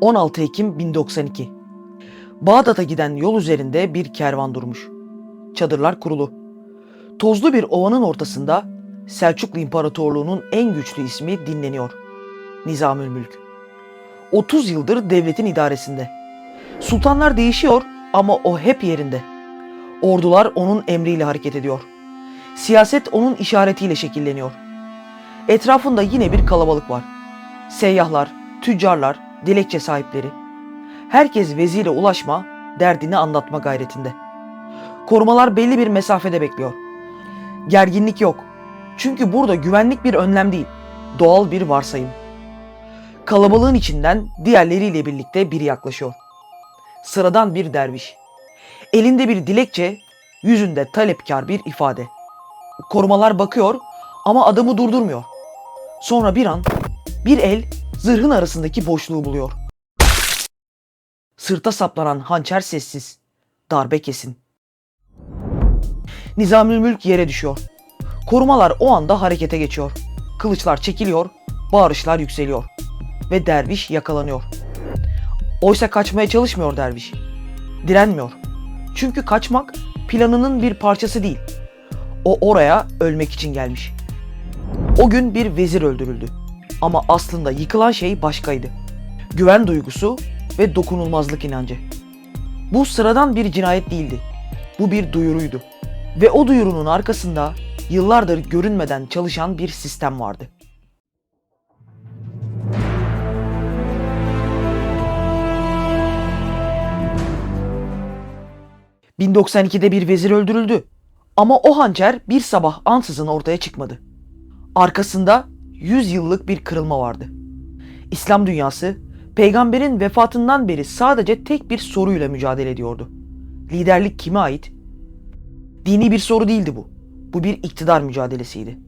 16 Ekim 1092. Bağdat'a giden yol üzerinde bir kervan durmuş. Çadırlar kurulu. Tozlu bir ovanın ortasında Selçuklu İmparatorluğu'nun en güçlü ismi dinleniyor. Nizamülmülk. 30 yıldır devletin idaresinde. Sultanlar değişiyor ama o hep yerinde. Ordular onun emriyle hareket ediyor. Siyaset onun işaretiyle şekilleniyor. Etrafında yine bir kalabalık var. Seyyahlar, tüccarlar, dilekçe sahipleri. Herkes vezire ulaşma, derdini anlatma gayretinde. Korumalar belli bir mesafede bekliyor. Gerginlik yok. Çünkü burada güvenlik bir önlem değil, doğal bir varsayım. Kalabalığın içinden diğerleriyle birlikte biri yaklaşıyor. Sıradan bir derviş. Elinde bir dilekçe, yüzünde talepkar bir ifade. Korumalar bakıyor ama adamı durdurmuyor. Sonra bir an bir el zırhın arasındaki boşluğu buluyor. Sırta saplanan hançer sessiz, darbe kesin. Nizamülmülk yere düşüyor. Korumalar o anda harekete geçiyor. Kılıçlar çekiliyor, bağırışlar yükseliyor. Ve derviş yakalanıyor. Oysa kaçmaya çalışmıyor derviş. Direnmiyor. Çünkü kaçmak planının bir parçası değil. O oraya ölmek için gelmiş. O gün bir vezir öldürüldü. Ama aslında yıkılan şey başkaydı. Güven duygusu ve dokunulmazlık inancı. Bu sıradan bir cinayet değildi. Bu bir duyuruydu. Ve o duyurunun arkasında yıllardır görünmeden çalışan bir sistem vardı. ...1092'de bir vezir öldürüldü. Ama o hançer bir sabah ansızın ortaya çıkmadı. Arkasında 100 yıllık bir kırılma vardı. İslam dünyası, peygamberin vefatından beri sadece tek bir soruyla mücadele ediyordu. Liderlik kime ait? Dini bir soru değildi bu. Bu bir iktidar mücadelesiydi.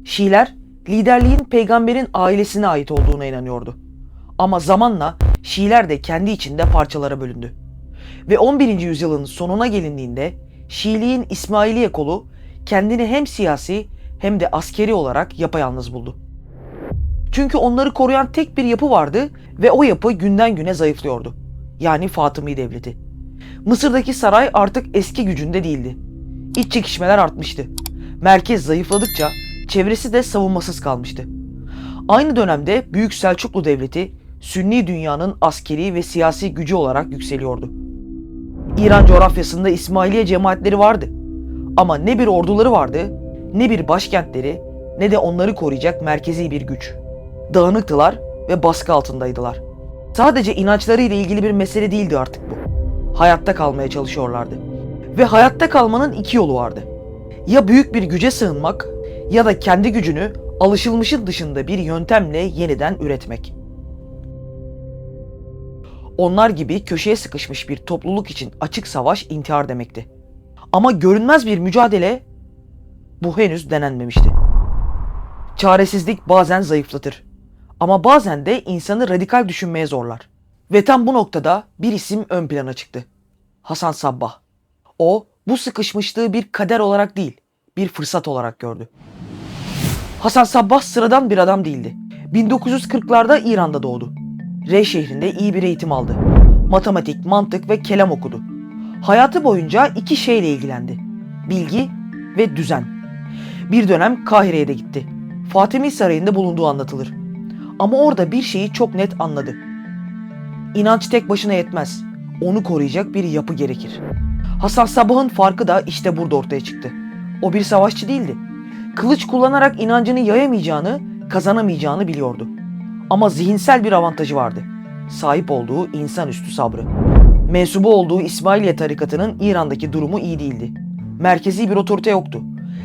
Şiiler, liderliğin peygamberin ailesine ait olduğuna inanıyordu. Ama zamanla Şiiler de kendi içinde parçalara bölündü. Ve 11. yüzyılın sonuna gelindiğinde Şiiliğin İsmailiye kolu kendini hem siyasi hem de askeri olarak yapayalnız buldu. Çünkü onları koruyan tek bir yapı vardı ve o yapı günden güne zayıflıyordu. Yani Fatımi Devleti. Mısır'daki saray artık eski gücünde değildi. İç çekişmeler artmıştı. Merkez zayıfladıkça çevresi de savunmasız kalmıştı. Aynı dönemde Büyük Selçuklu Devleti Sünni dünyanın askeri ve siyasi gücü olarak yükseliyordu. İran coğrafyasında İsmailiye cemaatleri vardı. Ama ne bir orduları vardı, ne bir başkentleri, ne de onları koruyacak merkezi bir güç. Dağınıktılar ve baskı altındaydılar. Sadece inançlarıyla ilgili bir mesele değildi artık bu. Hayatta kalmaya çalışıyorlardı. Ve hayatta kalmanın iki yolu vardı. Ya büyük bir güce sığınmak ya da kendi gücünü alışılmışın dışında bir yöntemle yeniden üretmek. Onlar gibi köşeye sıkışmış bir topluluk için açık savaş intihar demekti. Ama görünmez bir mücadele bu henüz denenmemişti. Çaresizlik bazen zayıflatır. Ama bazen de insanı radikal düşünmeye zorlar. Ve tam bu noktada bir isim ön plana çıktı. Hasan Sabbah. O bu sıkışmışlığı bir kader olarak değil, bir fırsat olarak gördü. Hasan Sabbah sıradan bir adam değildi. 1940'larda İran'da doğdu. Rey şehrinde iyi bir eğitim aldı. Matematik, mantık ve kelam okudu. Hayatı boyunca iki şeyle ilgilendi. Bilgi ve düzen. Bir dönem Kahire'ye de gitti. Fatimi Sarayı'nda bulunduğu anlatılır. Ama orada bir şeyi çok net anladı. İnanç tek başına yetmez. Onu koruyacak bir yapı gerekir. Hasan Sabbah'ın farkı da işte burada ortaya çıktı. O bir savaşçı değildi. Kılıç kullanarak inancını yayamayacağını, kazanamayacağını biliyordu. Ama zihinsel bir avantajı vardı. Sahip olduğu insanüstü sabrı. Mensubu olduğu İsmailiye tarikatının İran'daki durumu iyi değildi. Merkezi bir otorite yoktu.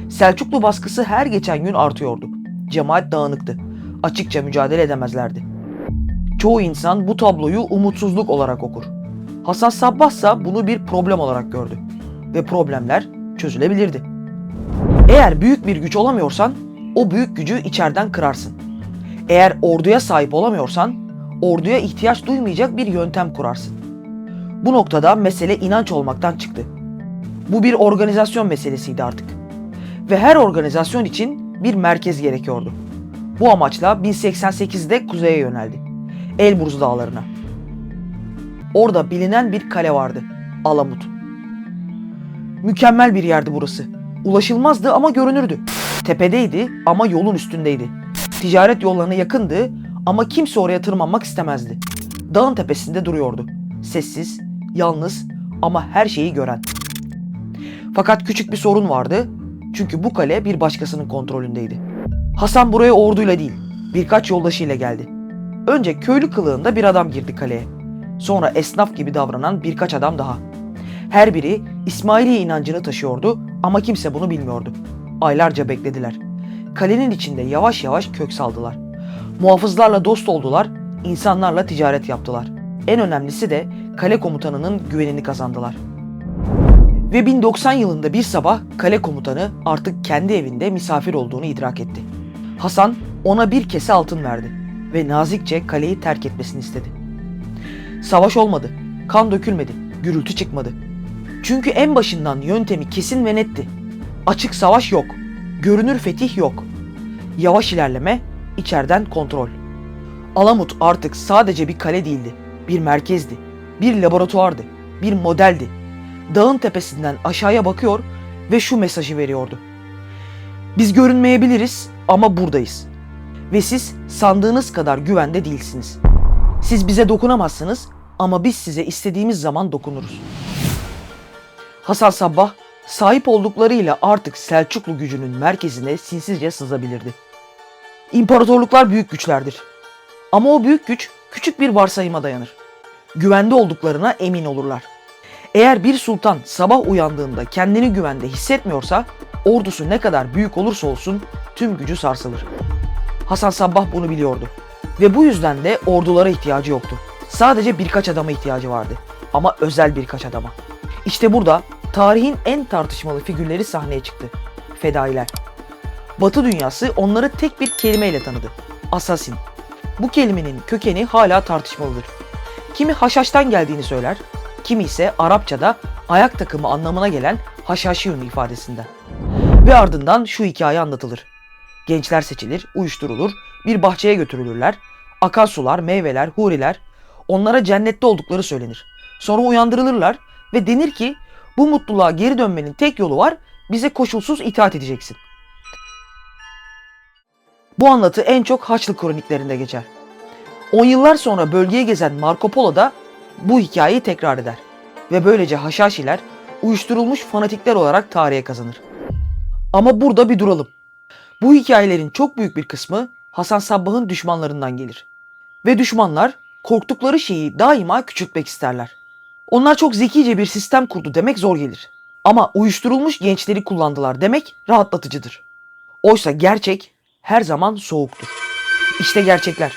Selçuklu baskısı her geçen gün artıyordu. Cemaat dağınıktı. Açıkça mücadele edemezlerdi. Çoğu insan bu tabloyu umutsuzluk olarak okur. Hasan Sabbah ise bunu bir problem olarak gördü. Ve problemler çözülebilirdi. Eğer büyük bir güç olamıyorsan, o büyük gücü içeriden kırarsın. Eğer orduya sahip olamıyorsan, orduya ihtiyaç duymayacak bir yöntem kurarsın. Bu noktada mesele inanç olmaktan çıktı. Bu bir organizasyon meselesiydi artık. Ve her organizasyon için bir merkez gerekiyordu. Bu amaçla 1088'de kuzeye yöneldi. Elburz dağlarına. Orada bilinen bir kale vardı. Alamut. Mükemmel bir yerdi burası. Ulaşılmazdı ama görünürdü. Tepedeydi ama yolun üstündeydi. Ticaret yollarına yakındı ama kimse oraya tırmanmak istemezdi. Dağın tepesinde duruyordu. Sessiz, yalnız ama her şeyi gören. Fakat küçük bir sorun vardı. Çünkü bu kale bir başkasının kontrolündeydi. Hasan buraya orduyla değil, birkaç yoldaşıyla geldi. Önce köylü kılığında bir adam girdi kaleye. Sonra esnaf gibi davranan birkaç adam daha. Her biri İsmaili inancını taşıyordu ama kimse bunu bilmiyordu. Aylarca beklediler. Kalenin içinde yavaş yavaş kök saldılar. Muhafızlarla dost oldular, insanlarla ticaret yaptılar. En önemlisi de kale komutanının güvenini kazandılar. Ve 1090 yılında bir sabah kale komutanı artık kendi evinde misafir olduğunu idrak etti. Hasan ona bir kese altın verdi ve nazikçe kaleyi terk etmesini istedi. Savaş olmadı, kan dökülmedi, gürültü çıkmadı. Çünkü en başından yöntemi kesin ve netti. Açık savaş yok, görünür fetih yok. Yavaş ilerleme, içeriden kontrol. Alamut artık sadece bir kale değildi, bir merkezdi, bir laboratuvardı, bir modeldi. Dağın tepesinden aşağıya bakıyor ve şu mesajı veriyordu. Biz görünmeyebiliriz ama buradayız. Ve siz sandığınız kadar güvende değilsiniz. Siz bize dokunamazsınız ama biz size istediğimiz zaman dokunuruz. Hasan Sabbah sahip olduklarıyla artık Selçuklu gücünün merkezine sinsizce sızabilirdi. İmparatorluklar büyük güçlerdir. Ama o büyük güç küçük bir varsayıma dayanır. Güvende olduklarına emin olurlar. Eğer bir sultan sabah uyandığında kendini güvende hissetmiyorsa, ordusu ne kadar büyük olursa olsun tüm gücü sarsılır. Hasan Sabbah bunu biliyordu. Ve bu yüzden de ordulara ihtiyacı yoktu. Sadece birkaç adama ihtiyacı vardı. Ama özel birkaç adama. İşte burada tarihin en tartışmalı figürleri sahneye çıktı. Fedailer. Batı dünyası onları tek bir kelimeyle tanıdı. Assassin. Bu kelimenin kökeni hala tartışmalıdır. Kimi haşhaştan geldiğini söyler, kimi ise Arapçada ayak takımı anlamına gelen haşhaşiyun ifadesinden. Ve ardından şu hikaye anlatılır. Gençler seçilir, uyuşturulur, bir bahçeye götürülürler. Akarsular, meyveler, huriler, onlara cennette oldukları söylenir. Sonra uyandırılırlar ve denir ki bu mutluluğa geri dönmenin tek yolu var, bize koşulsuz itaat edeceksin. Bu anlatı en çok Haçlı kroniklerinde geçer. 10 yıllar sonra bölgeye gezen Marco Polo da bu hikayeyi tekrar eder. Ve böylece Haşhaşiler uyuşturulmuş fanatikler olarak tarihe kazanır. Ama burada bir duralım. Bu hikayelerin çok büyük bir kısmı Hasan Sabbah'ın düşmanlarından gelir. Ve düşmanlar korktukları şeyi daima küçültmek isterler. Onlar çok zekice bir sistem kurdu demek zor gelir. Ama uyuşturulmuş gençleri kullandılar demek rahatlatıcıdır. Oysa gerçek her zaman soğuktur. İşte gerçekler.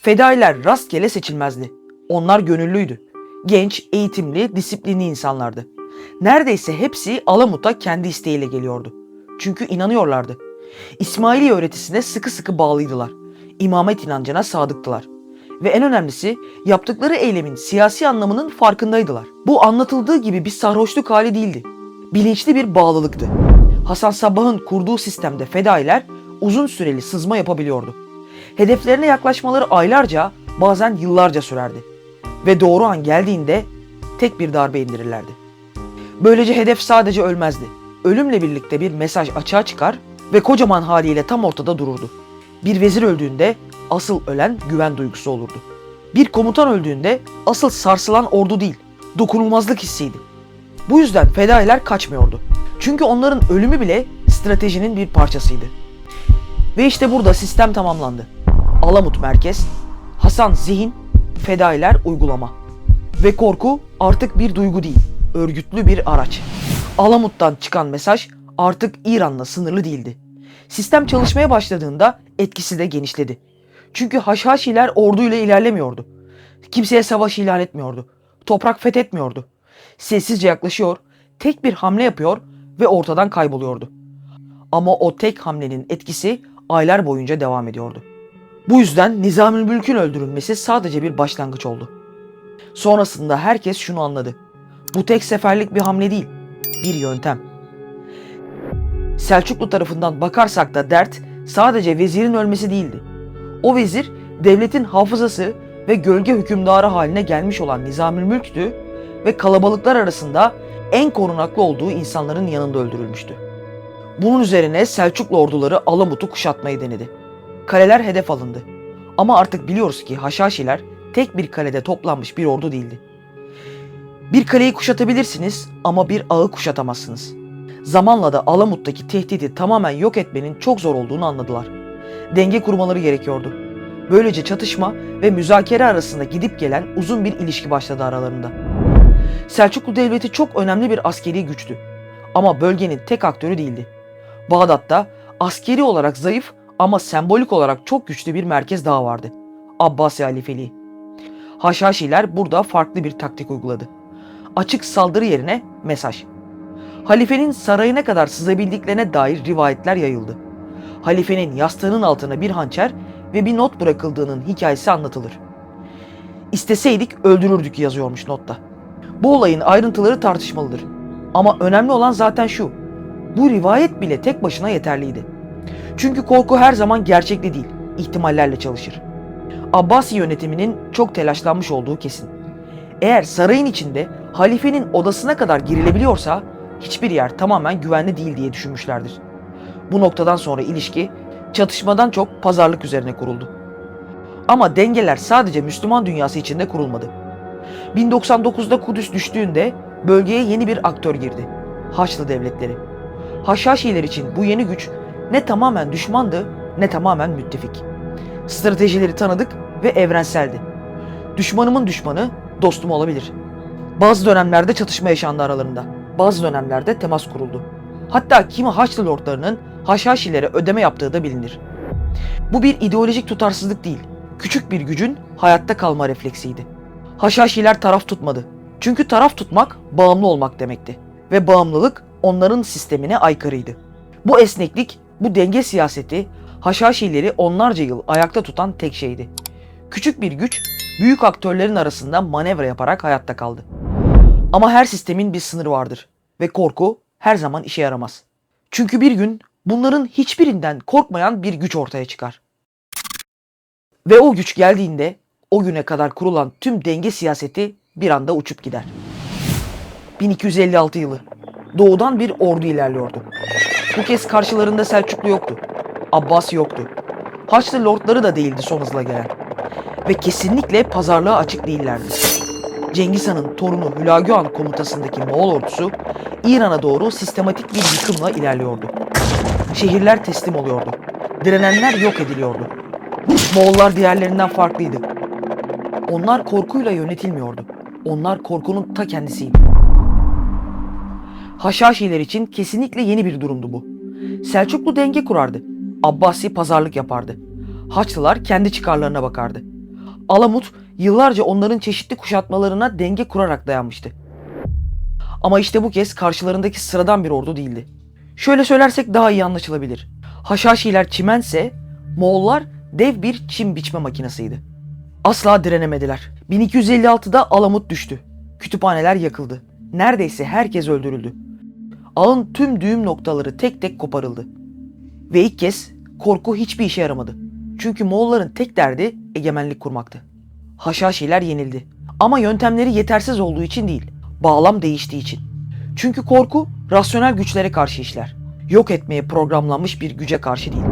Fedailer rastgele seçilmezdi. Onlar gönüllüydü. Genç, eğitimli, disiplinli insanlardı. Neredeyse hepsi Alamut'a kendi isteğiyle geliyordu. Çünkü inanıyorlardı. İsmaili öğretisine sıkı sıkı bağlıydılar. İmamet inancına sadıktılar. Ve en önemlisi yaptıkları eylemin siyasi anlamının farkındaydılar. Bu anlatıldığı gibi bir sarhoşluk hali değildi. Bilinçli bir bağlılıktı. Hasan Sabbah'ın kurduğu sistemde fedailer uzun süreli sızma yapabiliyordu. Hedeflerine yaklaşmaları aylarca, bazen yıllarca sürerdi. Ve doğru an geldiğinde tek bir darbe indirirlerdi. Böylece hedef sadece ölmezdi. Ölümle birlikte bir mesaj açığa çıkar ve kocaman haliyle tam ortada dururdu. Bir vezir öldüğünde asıl ölen güven duygusu olurdu. Bir komutan öldüğünde asıl sarsılan ordu değil, dokunulmazlık hissiydi. Bu yüzden fedailer kaçmıyordu. Çünkü onların ölümü bile stratejinin bir parçasıydı. Ve işte burada sistem tamamlandı. Alamut merkez, Hasan zihin, fedailer uygulama. Ve korku artık bir duygu değil, örgütlü bir araç. Alamut'tan çıkan mesaj artık İran'la sınırlı değildi. Sistem çalışmaya başladığında etkisi de genişledi. Çünkü Haşhaşiler orduyla ilerlemiyordu. Kimseye savaş ilan etmiyordu. Toprak fethetmiyordu. Sessizce yaklaşıyor, tek bir hamle yapıyor ve ortadan kayboluyordu. Ama o tek hamlenin etkisi aylar boyunca devam ediyordu. Bu yüzden Nizamülmülk'ün öldürülmesi sadece bir başlangıç oldu. Sonrasında herkes şunu anladı. Bu tek seferlik bir hamle değil, bir yöntem. Selçuklu tarafından bakarsak da dert sadece vezirin ölmesi değildi. O vezir devletin hafızası ve gölge hükümdarı haline gelmiş olan Nizamülmülk'tü ve kalabalıklar arasında en korunaklı olduğu insanların yanında öldürülmüştü. Bunun üzerine Selçuklu orduları Alamut'u kuşatmayı denedi. Kaleler hedef alındı. Ama artık biliyoruz ki Haşhaşiler tek bir kalede toplanmış bir ordu değildi. Bir kaleyi kuşatabilirsiniz ama bir ağı kuşatamazsınız. Zamanla da Alamut'taki tehdidi tamamen yok etmenin çok zor olduğunu anladılar. Denge kurmaları gerekiyordu. Böylece çatışma ve müzakere arasında gidip gelen uzun bir ilişki başladı aralarında. Selçuklu Devleti çok önemli bir askeri güçtü. Ama bölgenin tek aktörü değildi. Bağdat'ta askeri olarak zayıf ama sembolik olarak çok güçlü bir merkez daha vardı. Abbasi halifeliği. Haşhaşiler burada farklı bir taktik uyguladı. Açık saldırı yerine mesaj. Halifenin sarayına kadar sızabildiklerine dair rivayetler yayıldı. Halifenin yastığının altına bir hançer ve bir not bırakıldığının hikayesi anlatılır. İsteseydik öldürürdük yazıyormuş notta. Bu olayın ayrıntıları tartışmalıdır. Ama önemli olan zaten şu. Bu rivayet bile tek başına yeterliydi. Çünkü korku her zaman gerçekli değil, ihtimallerle çalışır. Abbasi yönetiminin çok telaşlanmış olduğu kesin. Eğer sarayın içinde halifenin odasına kadar girilebiliyorsa hiçbir yer tamamen güvenli değil diye düşünmüşlerdir. Bu noktadan sonra ilişki çatışmadan çok pazarlık üzerine kuruldu. Ama dengeler sadece Müslüman dünyası içinde kurulmadı. 1099'da Kudüs düştüğünde bölgeye yeni bir aktör girdi. Haçlı devletleri. Haşhaşiler için bu yeni güç ne tamamen düşmandı ne tamamen müttefik. Stratejileri tanıdık ve evrenseldi. Düşmanımın düşmanı dostum olabilir. Bazı dönemlerde çatışma yaşandı aralarında. Bazı dönemlerde temas kuruldu. Hatta kimi Haçlı lordlarının Haşhaşilere ödeme yaptığı da bilinir. Bu bir ideolojik tutarsızlık değil, küçük bir gücün hayatta kalma refleksiydi. Haşhaşiler taraf tutmadı. Çünkü taraf tutmak bağımlı olmak demekti. Ve bağımlılık onların sistemine aykırıydı. Bu esneklik, bu denge siyaseti Haşhaşileri onlarca yıl ayakta tutan tek şeydi. Küçük bir güç, büyük aktörlerin arasında manevra yaparak hayatta kaldı. Ama her sistemin bir sınırı vardır ve korku her zaman işe yaramaz. Çünkü bir gün bunların hiçbirinden korkmayan bir güç ortaya çıkar. Ve o güç geldiğinde o güne kadar kurulan tüm denge siyaseti bir anda uçup gider. 1256 yılı. Doğudan bir ordu ilerliyordu. Bu kez karşılarında Selçuklu yoktu. Abbasi yoktu. Haçlı lordları da değildi son hızla gelen. Ve kesinlikle pazarlığa açık değillerdi. Cengiz Han'ın torunu Hülagü Han komutasındaki Moğol ordusu İran'a doğru sistematik bir yıkımla ilerliyordu. Şehirler teslim oluyordu. Direnenler yok ediliyordu. Moğollar diğerlerinden farklıydı. Onlar korkuyla yönetilmiyordu. Onlar korkunun ta kendisiydi. Haşhaşiler için kesinlikle yeni bir durumdu bu. Selçuklu denge kurardı. Abbasi pazarlık yapardı. Haçlılar kendi çıkarlarına bakardı. Alamut yıllarca onların çeşitli kuşatmalarına denge kurarak dayanmıştı. Ama işte bu kez karşılarındaki sıradan bir ordu değildi. Şöyle söylersek daha iyi anlaşılabilir. Haşhaşiler çimense Moğollar dev bir çim biçme makinesiydi. Asla direnemediler. 1256'da Alamut düştü. Kütüphaneler yakıldı. Neredeyse herkes öldürüldü. Ağın tüm düğüm noktaları tek tek koparıldı. Ve ilk kez korku hiçbir işe yaramadı. Çünkü Moğolların tek derdi egemenlik kurmaktı. Haşhaşiler yenildi. Ama yöntemleri yetersiz olduğu için değil, bağlam değiştiği için. Çünkü korku rasyonel güçlere karşı işler. Yok etmeye programlanmış bir güce karşı değil.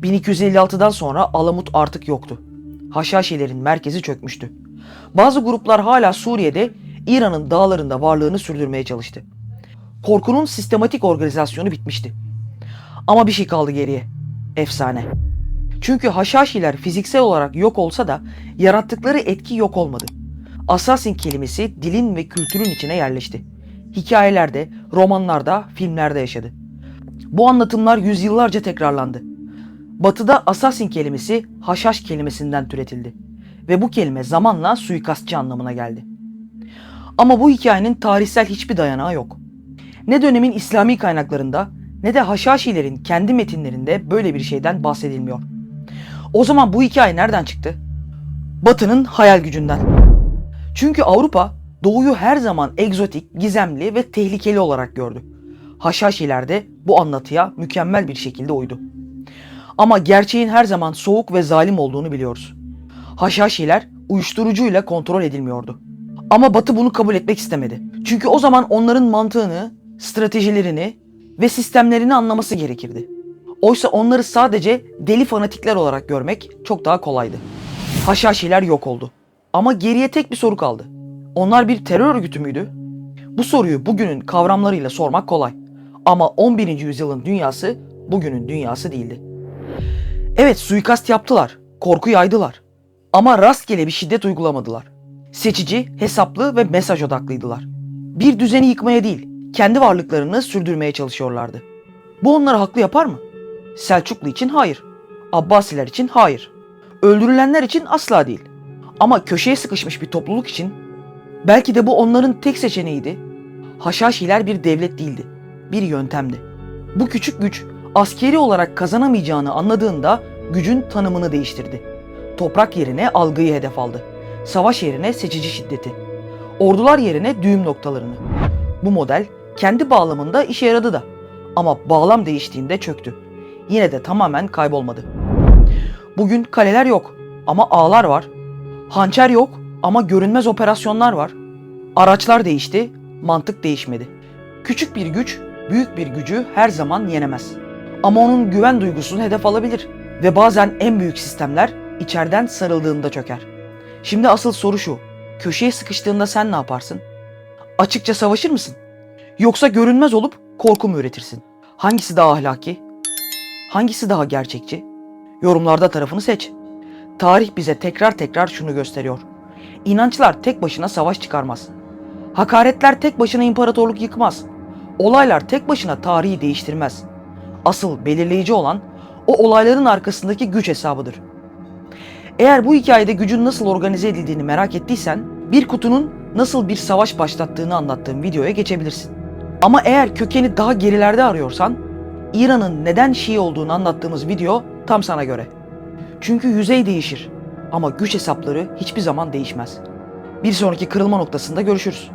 1256'dan sonra Alamut artık yoktu. Haşhaşilerin merkezi çökmüştü. Bazı gruplar hala Suriye'de, İran'ın dağlarında varlığını sürdürmeye çalıştı. Korkunun sistematik organizasyonu bitmişti. Ama bir şey kaldı geriye. Efsane. Çünkü Haşhaşiler fiziksel olarak yok olsa da yarattıkları etki yok olmadı. Assassin kelimesi dilin ve kültürün içine yerleşti. Hikayelerde, romanlarda, filmlerde yaşadı. Bu anlatımlar yüzyıllarca tekrarlandı. Batı'da assassin kelimesi haşhaş kelimesinden türetildi. Ve bu kelime zamanla suikastçı anlamına geldi. Ama bu hikayenin tarihsel hiçbir dayanağı yok. Ne dönemin İslami kaynaklarında ne de Haşhaşilerin kendi metinlerinde böyle bir şeyden bahsedilmiyor. O zaman bu hikaye nereden çıktı? Batı'nın hayal gücünden. Çünkü Avrupa Doğu'yu her zaman egzotik, gizemli ve tehlikeli olarak gördü. Haşhaşiler de bu anlatıya mükemmel bir şekilde uydu. Ama gerçeğin her zaman soğuk ve zalim olduğunu biliyoruz. Haşhaşiler uyuşturucuyla kontrol edilmiyordu. Ama Batı bunu kabul etmek istemedi. Çünkü o zaman onların mantığını, stratejilerini ve sistemlerini anlaması gerekirdi. Oysa onları sadece deli fanatikler olarak görmek çok daha kolaydı. Haşhaşiler yok oldu. Ama geriye tek bir soru kaldı. Onlar bir terör örgütü müydü? Bu soruyu bugünün kavramlarıyla sormak kolay. Ama 11. yüzyılın dünyası bugünün dünyası değildi. Evet, suikast yaptılar, korku yaydılar. Ama rastgele bir şiddet uygulamadılar. Seçici, hesaplı ve mesaj odaklıydılar. Bir düzeni yıkmaya değil, kendi varlıklarını sürdürmeye çalışıyorlardı. Bu onları haklı yapar mı? Selçuklu için hayır. Abbasiler için hayır. Öldürülenler için asla değil. Ama köşeye sıkışmış bir topluluk için belki de bu onların tek seçeneğiydi. Haşhaşiler bir devlet değildi, bir yöntemdi. Bu küçük güç askeri olarak kazanamayacağını anladığında gücün tanımını değiştirdi. Toprak yerine algıyı hedef aldı. Savaş yerine seçici şiddeti. Ordular yerine düğüm noktalarını. Bu model kendi bağlamında işe yaradı da. Ama bağlam değiştiğinde çöktü. Yine de tamamen kaybolmadı. Bugün kaleler yok ama ağlar var. Hançer yok ama görünmez operasyonlar var. Araçlar değişti, mantık değişmedi. Küçük bir güç, büyük bir gücü her zaman yenemez. Ama onun güven duygusunu hedef alabilir. Ve bazen en büyük sistemler içeriden sarıldığında çöker. Şimdi asıl soru şu: köşeye sıkıştığında sen ne yaparsın? Açıkça savaşır mısın? Yoksa görünmez olup korku mu üretirsin? Hangisi daha ahlaki? Hangisi daha gerçekçi? Yorumlarda tarafını seç. Tarih bize tekrar tekrar şunu gösteriyor: İnançlar tek başına savaş çıkarmaz. Hakaretler tek başına imparatorluk yıkmaz. Olaylar tek başına tarihi değiştirmez. Asıl belirleyici olan o olayların arkasındaki güç hesabıdır. Eğer bu hikayede gücün nasıl organize edildiğini merak ettiysen, bir kutunun nasıl bir savaş başlattığını anlattığım videoya geçebilirsin. Ama eğer kökeni daha gerilerde arıyorsan, İran'ın neden Şii olduğunu anlattığımız video tam sana göre. Çünkü yüzey değişir ama güç hesapları hiçbir zaman değişmez. Bir sonraki kırılma noktasında görüşürüz.